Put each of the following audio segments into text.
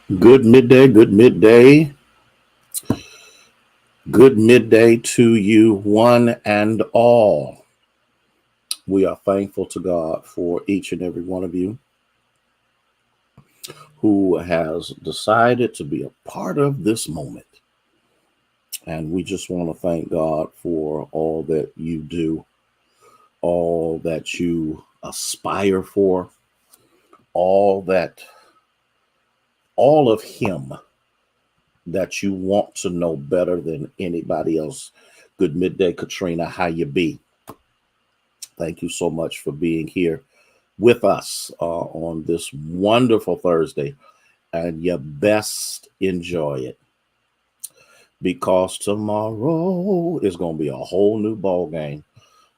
Good midday, good midday, good midday to you, one and all. We are thankful to God for each and every one of you who has decided to be a part of this moment. And we just want to thank God for all that you do, all that you aspire for, all that, all of Him that you want to know better than anybody else. Good midday, Katrina. How you be? Thank you so much for being here with us on this wonderful Thursday. And you best enjoy it because tomorrow is going to be a whole new ball game.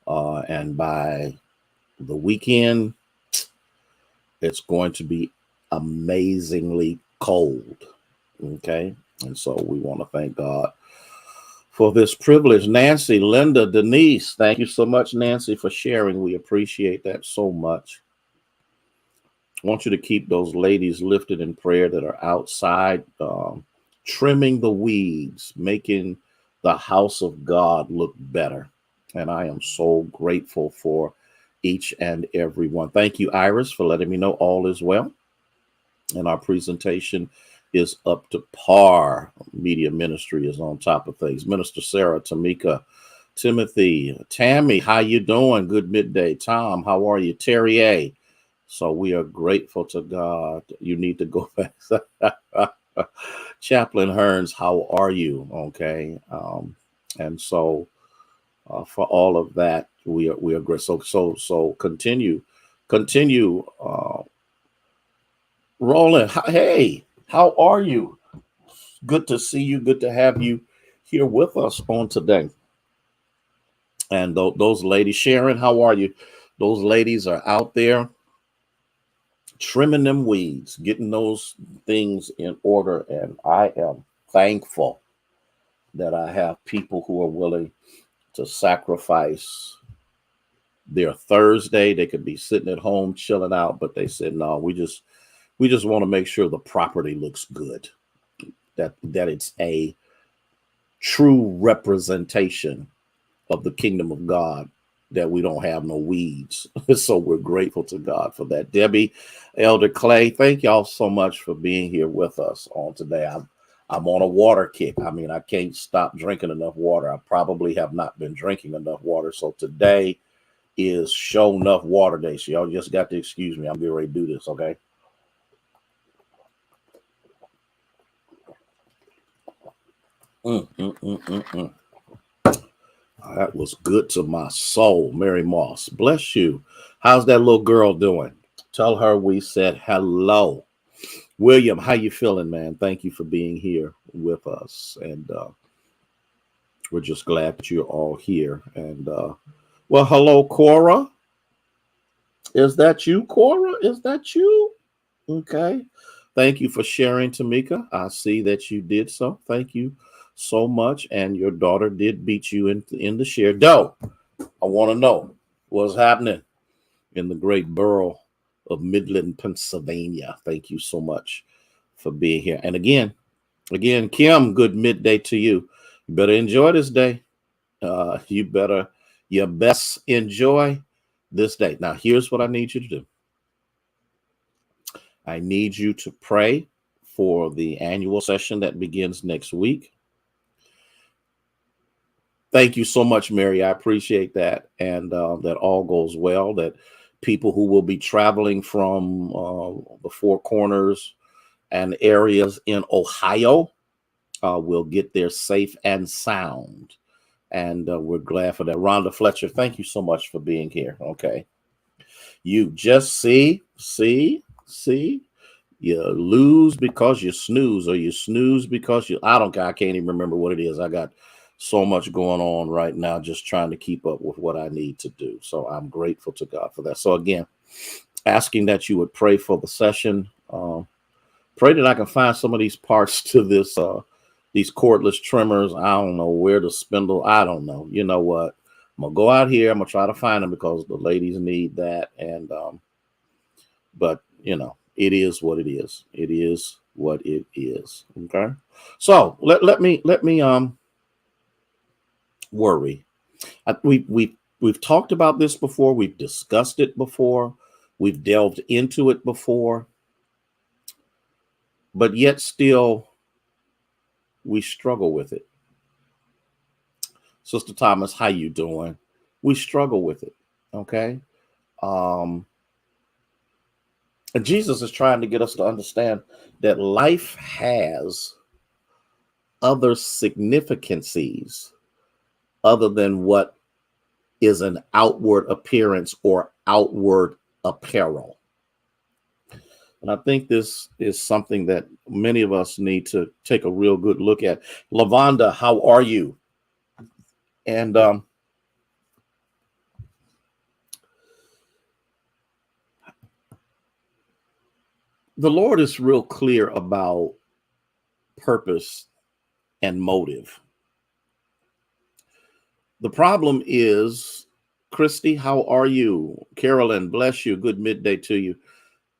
And by the weekend, it's going to be amazingly cold. Okay. And so we want to thank God for this privilege. Nancy, Linda, Denise, thank you so much, Nancy, for sharing. We appreciate that so much. I want you to keep those ladies lifted in prayer that are outside, trimming the weeds, making the house of God look better. And I am so grateful for each and every one. Thank you, Iris, for letting me know all is well. And our presentation is up to par. Media ministry is on top of things. Minister Sarah, Tamika, Timothy, Tammy, how you doing? Good midday. Tom, how are you? Terry A. So we are grateful to God. You need to go back. Chaplain Hearns, how are you? Okay. And so for all of that, we are great. So continue rolling. Hey, how are you? Good to see you. Good to have you here with us on today. And those ladies, Sharon, how are you? Those ladies are out there trimming them weeds, getting those things in order. And I am thankful that I have people who are willing to sacrifice their Thursday. They could be sitting at home chilling out, but they said, no, we just want to make sure the property looks good, that it's a true representation of the kingdom of God, that we don't have no weeds. So we're grateful to God for that. Debbie, Elder Clay, thank y'all so much for being here with us on today. I'm on a water kick. I mean, I can't stop drinking enough water. I probably have not been drinking enough water. So today is show enough water day. So y'all just got to excuse me. I'm getting ready to do this, okay? Mm, mm, mm, mm, mm. That was good to my soul. Mary Moss, bless you. How's that little girl doing? Tell her we said hello. William, how you feeling, man? Thank you for being here with us. And we're just glad that you're all here. And well, hello, Cora. Is that you, Cora? Is that you? Okay. Thank you for sharing, Tamika. I see that you did so. Thank you so much. And your daughter did beat you in the share. Doe, I want to know what's happening in the great borough of Midland, Pennsylvania. Thank you so much for being here. And again, Kim, good midday to you. You better enjoy this day. You best enjoy this day. Now, here's what I need you to do. I need you to pray for the annual session that begins next week. Thank you so much, Mary. I appreciate that. And that all goes well, that people who will be traveling from the Four Corners and areas in Ohio will get there safe and sound. And we're glad for that. Rhonda Fletcher, thank you so much for being here. Okay. You just see, you lose because you snooze, or you snooze because I don't care. I can't even remember what it is. I got so much going on right now, just trying to keep up with what I need to do. So I'm grateful to God for that. So again, asking that you would pray for the session. Pray that I can find some of these parts to this, these cordless trimmers. I don't know where the spindle. I don't know. You know what? I'm gonna go out here. I'm gonna try to find them because the ladies need that. And but It is what it is. It is what it is. Okay. So let me worry. We've talked about this before. We've discussed it before. We've delved into it before. But yet still we struggle with it. Sister Thomas, how you doing? We struggle with it. Okay. And Jesus is trying to get us to understand that life has other significances other than what is an outward appearance or outward apparel. And I think this is something that many of us need to take a real good look at. Lavonda, how are you? And the Lord is real clear about purpose and motive. The problem is, Christy, how are you? Carolyn, bless you. Good midday to you.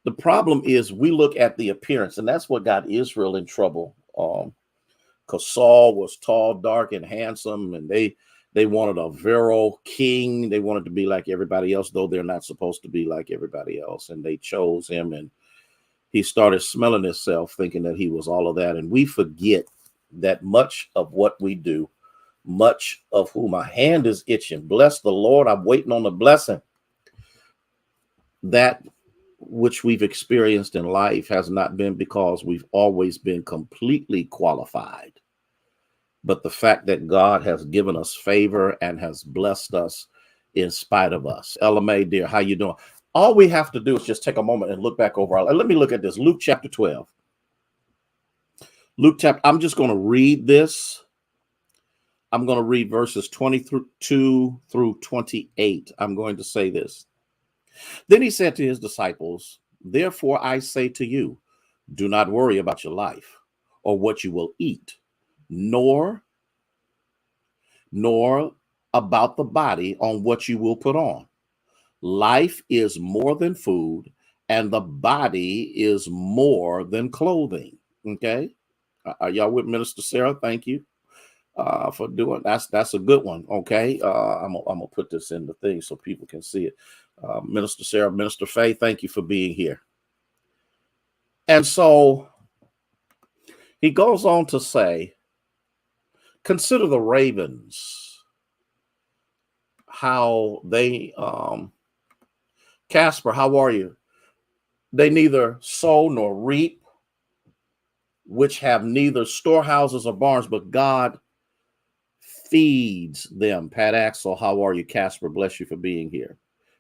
The problem is we look at the appearance, and that's what got Israel in trouble. Because Saul was tall, dark, and handsome, and they wanted a virile king. They wanted to be like everybody else, though they're not supposed to be like everybody else. And they chose him, and he started smelling himself, thinking that he was all of that. And we forget that much of what we do, much of who my hand is itching. Bless the Lord. I'm waiting on the blessing. That which we've experienced in life has not been because we've always been completely qualified, but the fact that God has given us favor and has blessed us in spite of us. LMA, dear, how you doing? All we have to do is just take a moment and look back over our life. Let me look at this. Luke chapter 12. I'm just going to read this. I'm going to read verses 22 through 28. I'm going to say this. Then he said to his disciples, therefore I say to you, do not worry about your life or what you will eat, nor about the body on what you will put on. Life is more than food, and the body is more than clothing. Okay. Are y'all with Minister Sarah? Thank you for doing that's a good one. Okay. I'm gonna put this in the thing so people can see it. Minister Sarah, Minister Faye, thank you for being here. And so he goes on to say, consider the ravens, how they, Casper, how are you? They neither sow nor reap, which have neither storehouses or barns, but God feeds them. Pat Axel, how are you? Casper, bless you for being here.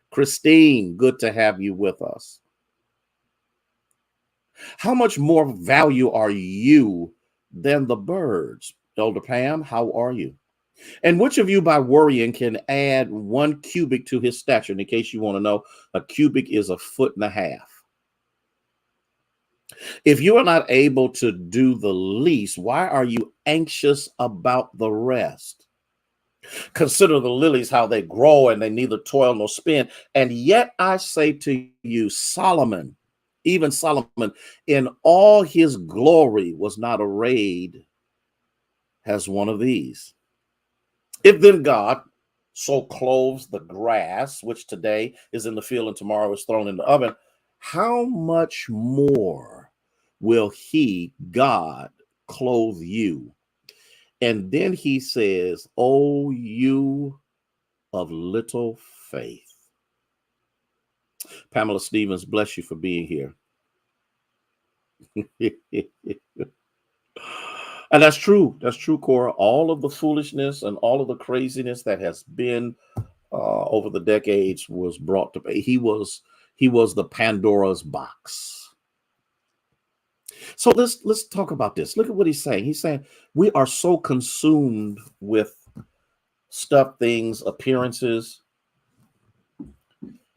Christine, good to have you with us. How much more value are you than the birds? Elder Pam, how are you? And which of you by worrying can add 1 cubit to his stature? In case you want to know, a cubic is 1.5 feet. If you are not able to do the least, why are you anxious about the rest? Consider the lilies, how they grow, and they neither toil nor spin. And yet I say to you, Solomon, even Solomon, in all his glory was not arrayed as one of these. If then God so clothes the grass, which today is in the field and tomorrow is thrown in the oven, how much more will he, God, clothe you? And then he says, oh, you of little faith. Pamela Stevens, bless you for being here. And that's true. That's true, Cora. All of the foolishness and all of the craziness that has been over the decades was brought to pay. He was the Pandora's box. So let's talk about this. Look at what he's saying. He's saying we are so consumed with stuff, things, appearances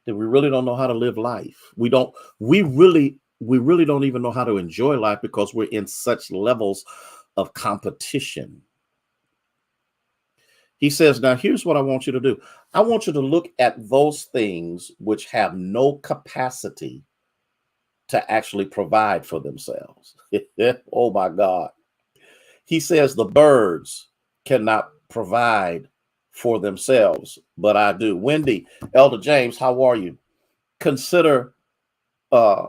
that we really don't know how to live life. We really don't even know how to enjoy life because we're in such levels of competition. He says, now here's what I want you to do. I want you to look at those things which have no capacity to actually provide for themselves. Oh my God. He says the birds cannot provide for themselves, but I do. Wendy, Elder James, how are you? Consider uh,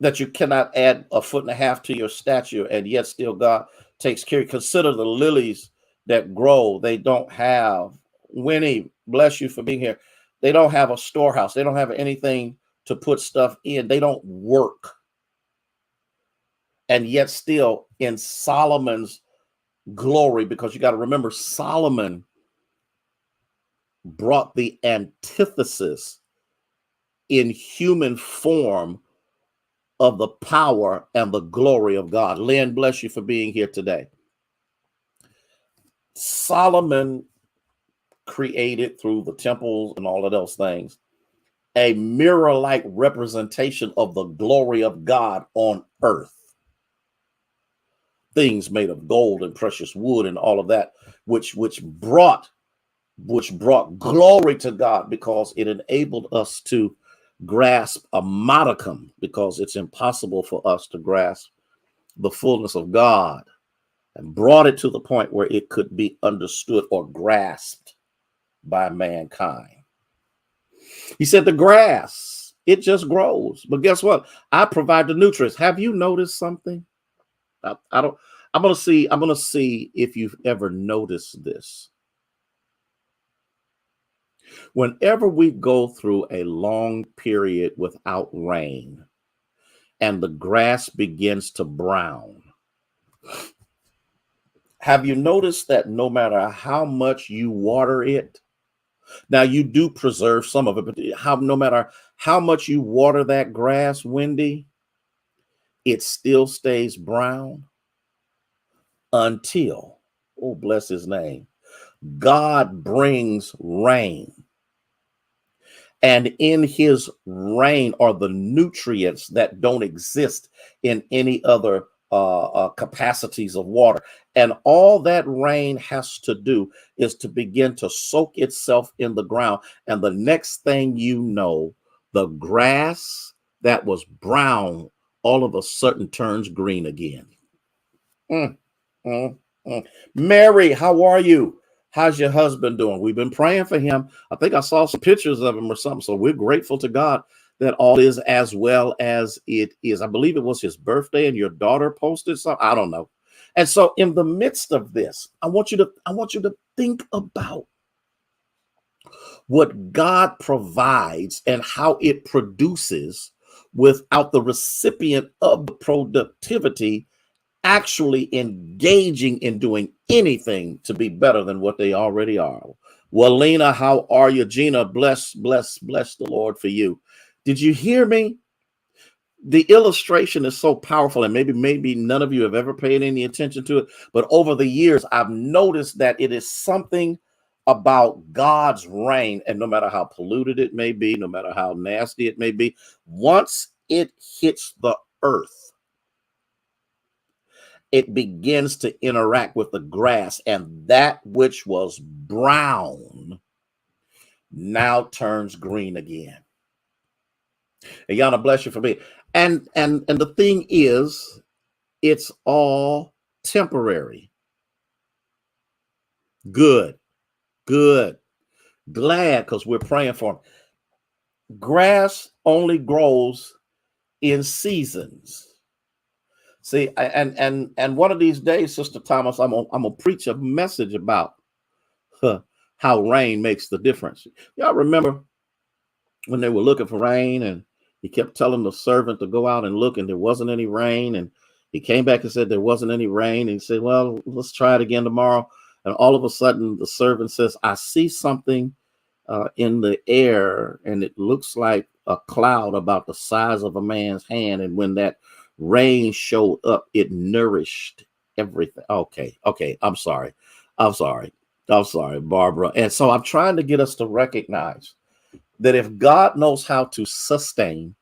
that you cannot add a foot and a half to your stature, and yet still God takes care. Consider the lilies that grow. They don't have, Winnie, bless you for being here. They don't have a storehouse. They don't have anything to put stuff in. They don't work. And yet still in Solomon's glory, because you got to remember, Solomon brought the antithesis in human form of the power and the glory of God. Lynn, bless you for being here today. Solomon created, through the temples and all of those things, a mirror-like representation of the glory of God on earth. Things made of gold and precious wood and all of that, which brought glory to God, because it enabled us to grasp a modicum, because it's impossible for us to grasp the fullness of God, and brought it to the point where it could be understood or grasped by mankind. He said the grass, it just grows. But guess what? I provide the nutrients. Have you noticed something? I'm gonna see if you've ever noticed this. Whenever we go through a long period without rain and the grass begins to brown, have you noticed that no matter how much you water it, now you do preserve some of it, but no matter how much you water that grass, Wendy, it still stays brown until, oh, bless his name, God brings rain. And in his rain are the nutrients that don't exist in any other capacities of water. And all that rain has to do is to begin to soak itself in the ground. And the next thing you know, the grass that was brown all of a sudden turns green again. Mm, mm, mm. Mary, how are you? How's your husband doing? We've been praying for him. I think I saw some pictures of him or something. So we're grateful to God that all is as well as it is. I believe it was his birthday and your daughter posted something. I don't know. And so in the midst of this, I want you to think about what God provides and how it produces without the recipient of the productivity actually engaging in doing anything to be better than what they already are. Well, Lena, how are you? Gina, bless the Lord for you. Did you hear me? The illustration is so powerful, and maybe none of you have ever paid any attention to it, but over the years, I've noticed that it is something about God's rain, and no matter how polluted it may be, no matter how nasty it may be, once it hits the earth, it begins to interact with the grass, and that which was brown now turns green again. And Yana, bless you for me. And the thing is, it's all temporary. Good. Glad, because we're praying for them. Grass only grows in seasons. See, and one of these days, Sister Thomas, I'm gonna preach a message about how rain makes the difference. Y'all remember when they were looking for rain, and he kept telling the servant to go out and look, and there wasn't any rain, and he came back and said there wasn't any rain, and he said, well, let's try it again tomorrow. And all of a sudden, the servant says, I see something in the air, and it looks like a cloud about the size of a man's hand. And when that rain showed up, it nourished everything. Okay. I'm sorry, Barbara. And so I'm trying to get us to recognize that if God knows how to sustain,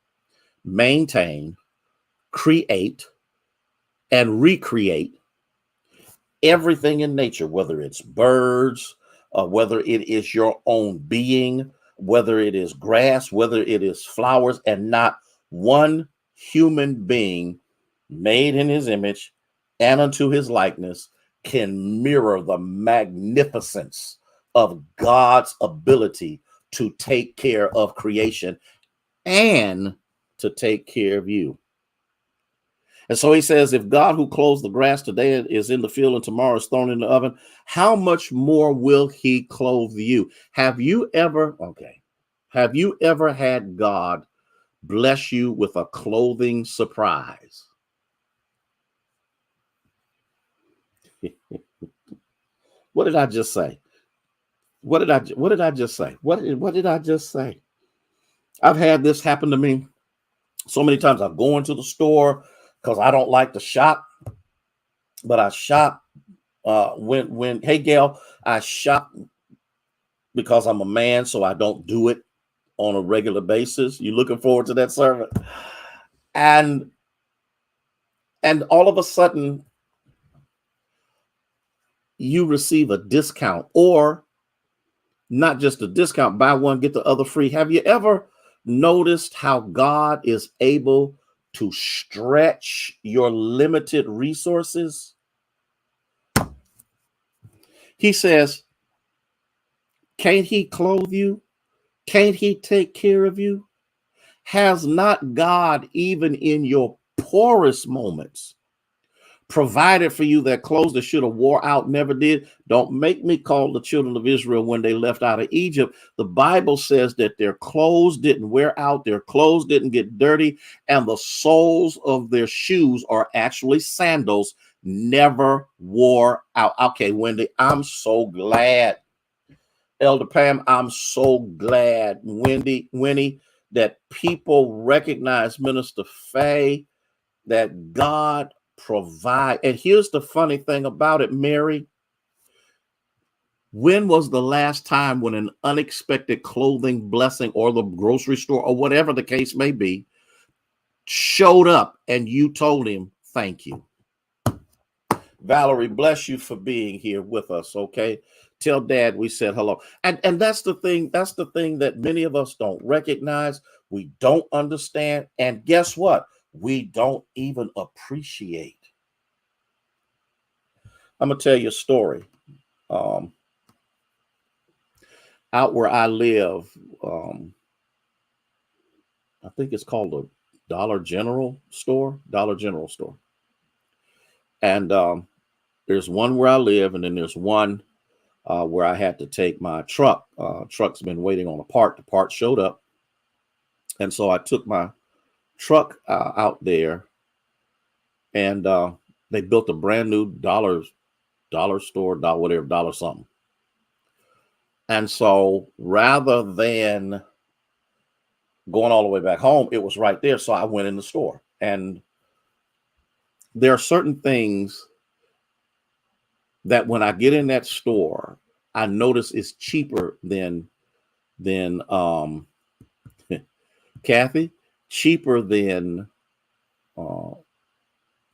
maintain, create, and recreate everything in nature, whether it's birds, whether it is your own being, whether it is grass, whether it is flowers, and not one human being made in his image and unto his likeness can mirror the magnificence of God's ability to take care of creation and to take care of you. And so he says, if God who clothes the grass today is in the field and tomorrow is thrown in the oven, how much more will he clothe you? Have you ever had God bless you with a clothing surprise? What did I just say? What did I just say? What did I just say? I've had this happen to me so many times. I go into the store because I don't like to shop, but I shop when hey Gail, I shop because I'm a man, so I don't do it on a regular basis. You looking forward to that sermon? And all of a sudden you receive a discount, or not just a discount, buy one, get the other free. Have you ever noticed how God is able to stretch your limited resources? He says, can't he clothe you? Can't he take care of you? Has not God, even in your poorest moments, provided for you that clothes that should have wore out never did? Don't make me call the children of Israel when they left out of Egypt. The Bible says that their clothes didn't wear out, their clothes didn't get dirty, and the soles of their shoes, are actually sandals, never wore out. Okay, Wendy, I'm so glad. Elder Pam, I'm so glad, Winnie, that people recognize, Minister Faye, that God provide. And here's the funny thing about it, Mary. When was the last time when an unexpected clothing blessing, or the grocery store, or whatever the case may be, showed up and you told him thank you? Valerie, bless you for being here with us. Okay, tell Dad we said hello. And that's the thing. That's the thing that many of us don't recognize. We don't understand. And guess what? We don't even appreciate. I'm gonna tell you a story. Out where I live, I think it's called a Dollar General store. And there's one where I live, and then there's one where I had to take my truck. Truck's been waiting on a part. The part showed up, and so I took my truck out there, and they built a brand new dollar store, dollar something. And so rather than going all the way back home, it was right there. So I went in the store, and there are certain things that when I get in that store, I notice it's cheaper than Kathy, cheaper than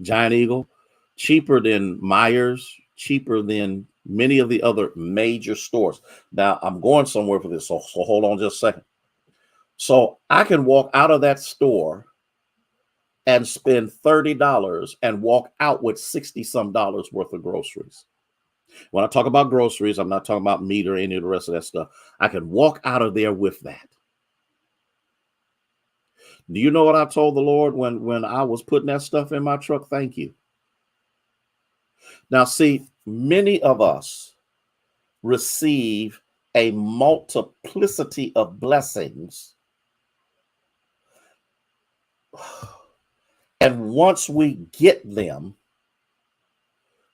Giant Eagle, cheaper than Myers, cheaper than many of the other major stores. Now I'm going somewhere for this, so hold on just a second. So I can walk out of that store and spend $30 and walk out with 60 some dollars worth of groceries. When I talk about groceries, I'm not talking about meat or any of the rest of that stuff. I can walk out of there with that. Do you know what I told the Lord when I was putting that stuff in my truck? Thank you. Now, see, many of us receive a multiplicity of blessings. And once we get them,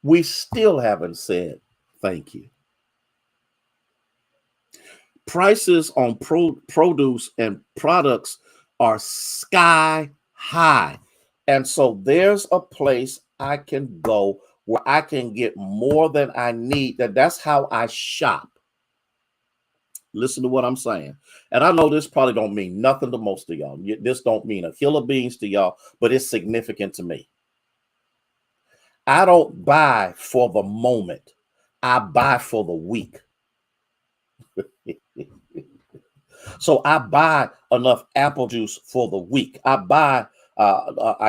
we still haven't said thank you. Prices on produce and products are sky high. And so there's a place I can go where I can get more than I need. That's how I shop. Listen to what I'm saying. And I know this probably don't mean nothing to most of y'all. This don't mean a hill of beans to y'all, but it's significant to me. I don't buy for the moment. I buy for the week. So I buy enough apple juice for the week. I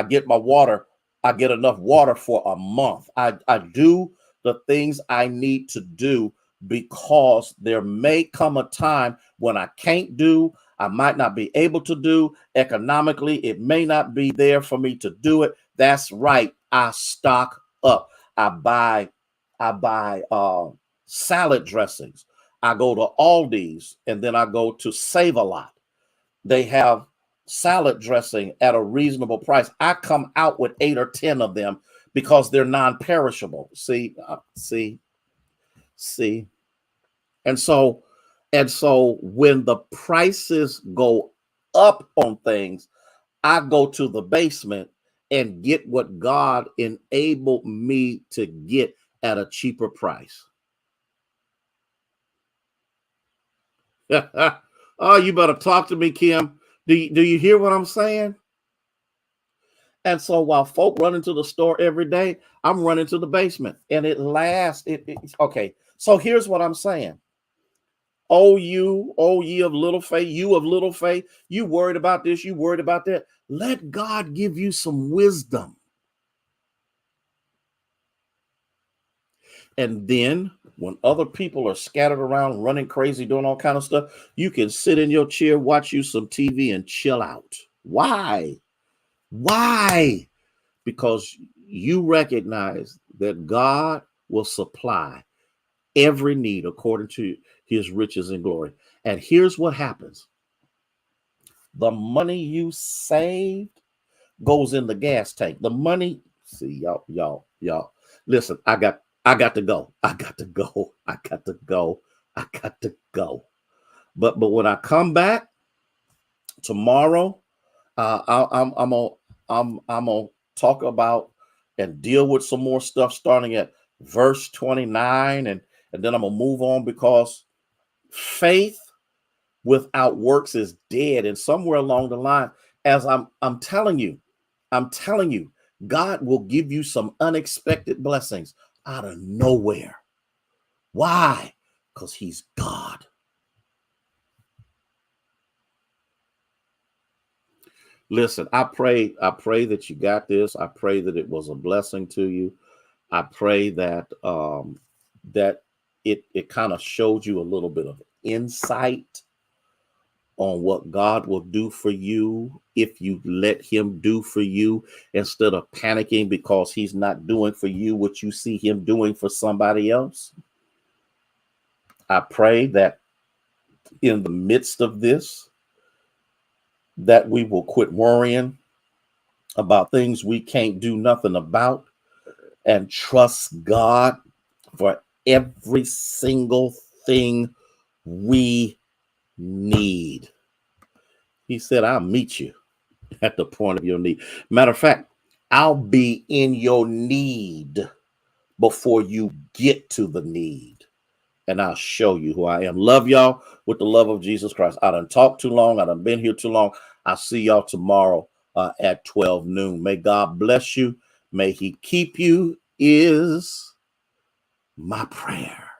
get my water. I get enough water for a month. I do the things I need to do because there may come a time when I can't do, I might not be able to do economically. It may not be there for me to do it. That's right. I stock up. I buy, I buy salad dressings. I go to Aldi's and then I go to Save a Lot. They have salad dressing at a reasonable price. I come out with 8 or 10 of them because they're non-perishable. See. And so when the prices go up on things, I go to the basement and get what God enabled me to get at a cheaper price. Oh, you better talk to me, Kim. Do you hear what I'm saying? And so while folk run into the store every day, I'm running to the basement, and it lasts. Okay. So here's what I'm saying. Oh, ye of little faith, you of little faith, you worried about this, you worried about that. Let God give you some wisdom. And then when other people are scattered around, running crazy, doing all kind of stuff, you can sit in your chair, watch you some TV and chill out. Why? Why? Because you recognize that God will supply every need according to his riches and glory. And here's what happens. The money you saved goes in the gas tank. The money, see, y'all. Listen, I got to go. I got to go. But when I come back tomorrow, I'm gonna talk about and deal with some more stuff starting at verse 29, and then I'm gonna move on because faith without works is dead. And somewhere along the line, as I'm telling you, God will give you some unexpected blessings out of nowhere. Why? Because he's God. Listen, I pray that you got this. I pray that it was a blessing to you. I pray that that it kind of showed you a little bit of insight on what God will do for you if you let him do for you, instead of panicking because he's not doing for you what you see him doing for somebody else. I pray that in the midst of this, that we will quit worrying about things we can't do nothing about and trust God for every single thing we need. He said, I'll meet you at the point of your need. Matter of fact, I'll be in your need before you get to the need. And I'll show you who I am. Love y'all with the love of Jesus Christ. I done talked too long. I done been here too long. I'll see y'all tomorrow at 12 noon. May God bless you. May he keep you is my prayer.